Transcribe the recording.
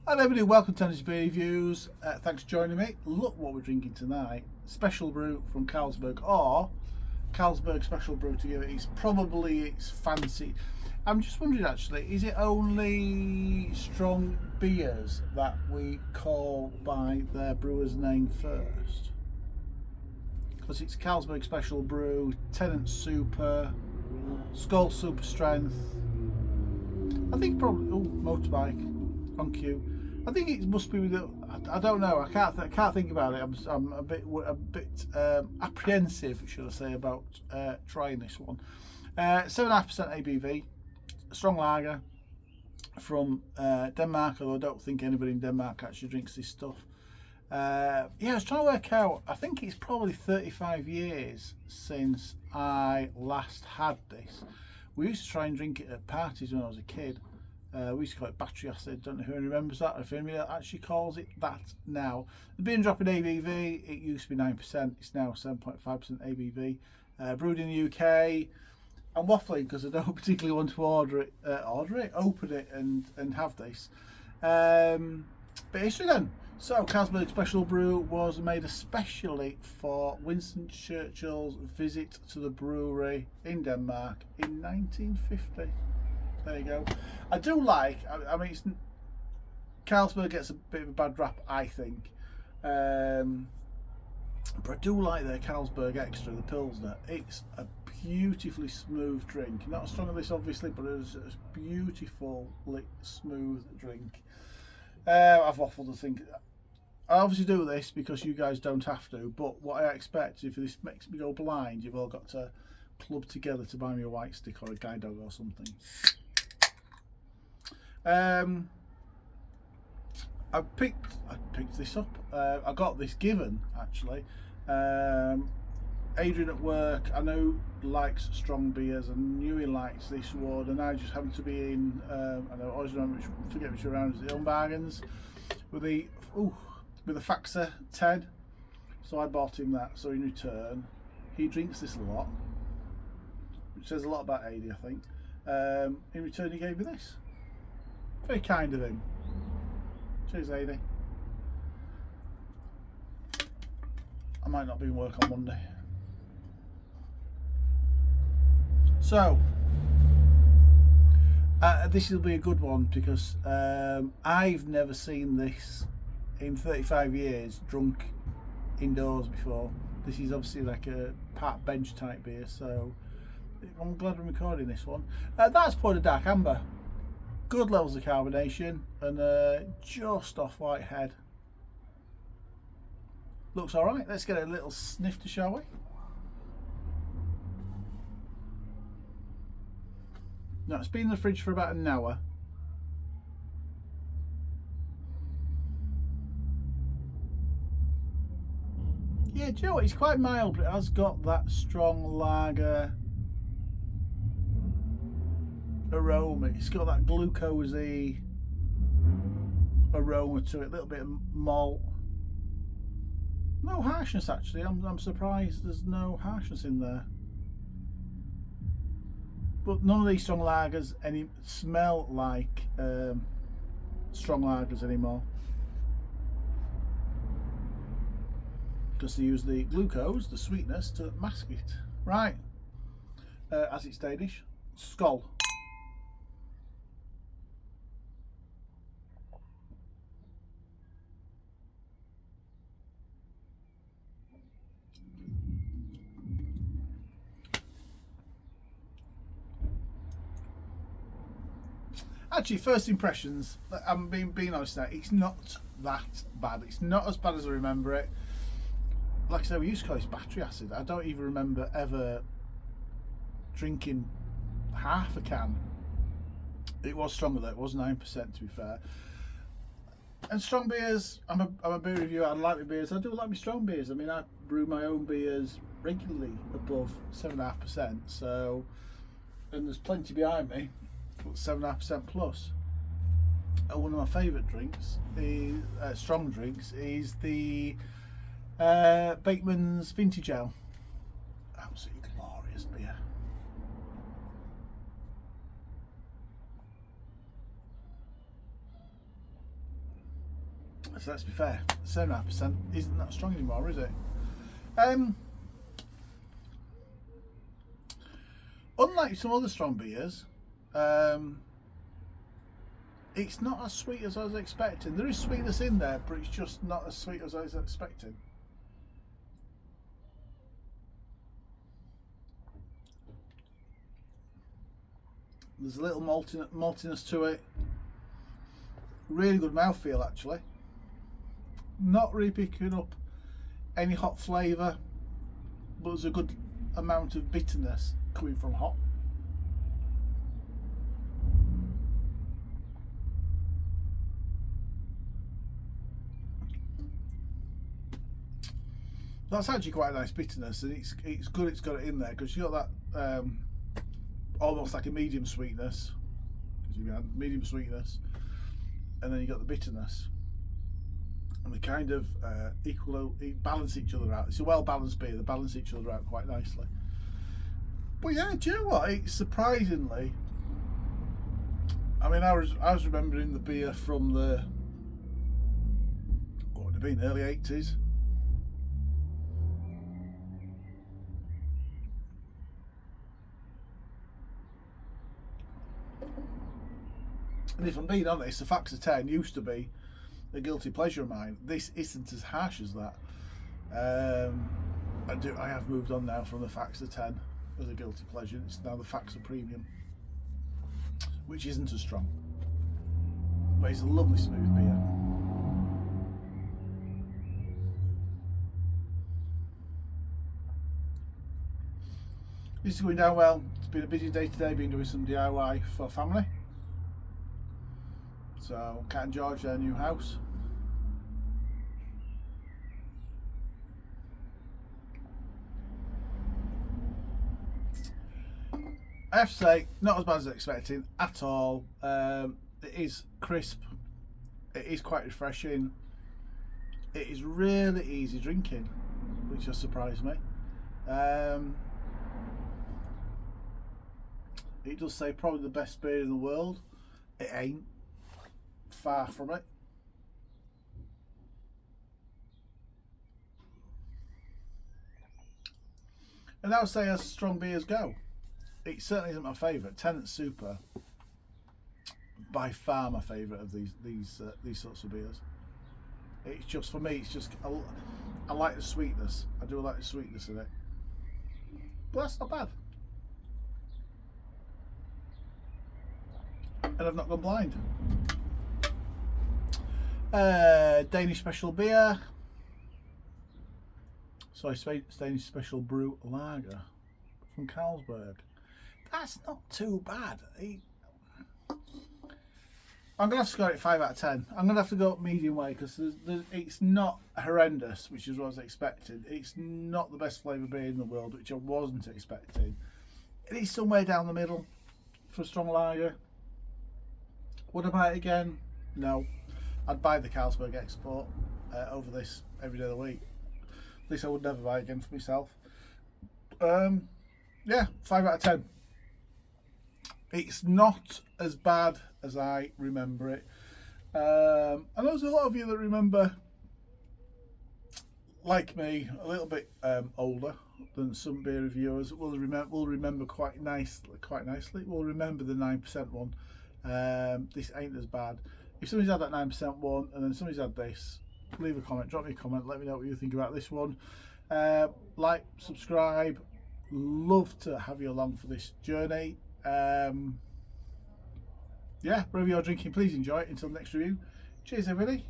Hello everybody, welcome to Danish Beer Reviews. Thanks for joining me. Look what we're drinking tonight. Special Brew from Carlsberg, or Carlsberg Special Brew to give it. It's probably its fancy. I'm just wondering actually, is it only strong beers that we call by their brewer's name first? Because it's Carlsberg Special Brew, Tennant Super, Skull Super Strength. I think probably, oh, motorbike. On cue. I think it must be with the, I don't know. I can't think about it. I'm a bit apprehensive, should I say, about trying this one. 7.5% ABV, strong lager from Denmark. Although I don't think anybody in Denmark actually drinks this stuff. Yeah, I was trying to work out. I think it's probably 35 years since I last had this. We used to try and drink it at parties when I was a kid. We used to call it battery acid. Don't know who remembers that, or if anybody actually calls it that now. The beer and drop in ABV, it used to be 9%, it's now 7.5% ABV. Brewed in the UK. I'm waffling because I don't particularly want to open it and have this. But history then. So Carlsberg Special Brew was made especially for Winston Churchill's visit to the brewery in Denmark in 1950. There you go. I do like, I mean, Carlsberg gets a bit of a bad rap, I think. But I do like their Carlsberg Extra, the Pilsner. It's a beautifully smooth drink. Not as strong as this, obviously, but it's a beautifully smooth drink. I've waffled, I think. I obviously do this because you guys don't have to, but what I expect, if this makes me go blind, you've all got to club together to buy me a white stick or a guide dog or something. I picked this up. I got this given actually. Adrian at work, I know, likes strong beers. I knew he likes this one, and I just happened to be in. I know, I always remember, forget which around is the Untappd with the Faxa 10. So I bought him that. So in return, he drinks this a lot, which says a lot about AD, I think. In return, he gave me this. Very kind of him. Cheers, AD. I might not be in work on Monday. So, this will be a good one because I've never seen this in 35 years drunk indoors before. This is obviously like a park bench type beer, so I'm glad I'm recording this one. That's poured a dark amber. Good levels of carbonation and just off white head. Looks alright. Let's get a little snifter, shall we? Now, it's been in the fridge for about an hour. Yeah, do you know what? It's quite mild, but it has got that strong lager aroma. It's got that glucosey aroma to it, a little bit of malt. No harshness actually. I'm surprised there's no harshness in there. But none of these strong lagers smell like strong lagers anymore, because they use the glucose, the sweetness, to mask it. Right, as it's Danish, Skål. Actually, first impressions, I'm being honest now, it's not that bad. It's not as bad as I remember it. Like I said, we used to call this battery acid. I don't even remember ever drinking half a can. It was stronger though, it was 9% to be fair. And strong beers, I'm a beer reviewer, I like my beers. I do like my strong beers. I mean, I brew my own beers regularly above 7.5%, so, and there's plenty behind me. 7.5% plus. One of my favourite drinks is strong drinks is the Bateman's Vintage Ale. Absolutely glorious beer. So let's be fair, 7.5% isn't that strong anymore, is it? Unlike some other strong beers, it's not as sweet as I was expecting. There is sweetness in there, but it's just not as sweet as I was expecting. There's a little maltiness to it. Really good mouthfeel, actually. Not really picking up any hop flavour, but there's a good amount of bitterness coming from hop. That's actually quite a nice bitterness, and it's good it's got it in there, because you got that almost like a medium sweetness, because you had medium sweetness, and then you got the bitterness, and they kind of balance each other out. It's a well balanced beer. They balance each other out quite nicely. But yeah, do you know what? It's surprisingly. I mean, I was remembering the beer from the, what would it have been, early 80s. And if I'm being honest, the Factor 10 used to be a guilty pleasure of mine. This isn't as harsh as that. I have moved on now from the Factor 10 as a guilty pleasure. It's now the Factor Premium, which isn't as strong, but it's a lovely smooth beer. This is going down well. It's been a busy day today, been doing some DIY for family. So Cat and George, their new house. I have to say, not as bad as I expected at all. It is crisp. It is quite refreshing. It is really easy drinking, which just surprised me. It does say probably the best beer in the world. It ain't. Far from it. And I would say as strong beers go, it certainly isn't my favourite. Tennant's Super, by far my favourite of these sorts of beers. It's just, for me, it's just, I like the sweetness. I do like the sweetness of it, but that's not bad. And I've not gone blind. Danish Special Beer. Sorry, Danish Special Brew Lager from Carlsberg. That's not too bad. I'm going to have to score it 5 out of 10. I'm going to have to go up medium way, because it's not horrendous, which is what I was expecting. It's not the best flavour beer in the world, which I wasn't expecting. It is somewhere down the middle for a strong lager. Would I buy it again? No. I'd buy the Carlsberg Export over this every day of the week. At least I would never buy it again for myself. Yeah, 5 out of 10. It's not as bad as I remember it. I know there's a lot of you that remember, like me, a little bit older than some beer reviewers. Will remember quite nicely. Will remember the 9% one. This ain't as bad. If somebody's had that 9% one and then somebody's had this, leave a comment, drop me a comment, let me know what you think about this one. Like, subscribe. Love to have you along for this journey. Yeah, wherever you're drinking, please enjoy it. Until next review, cheers everybody.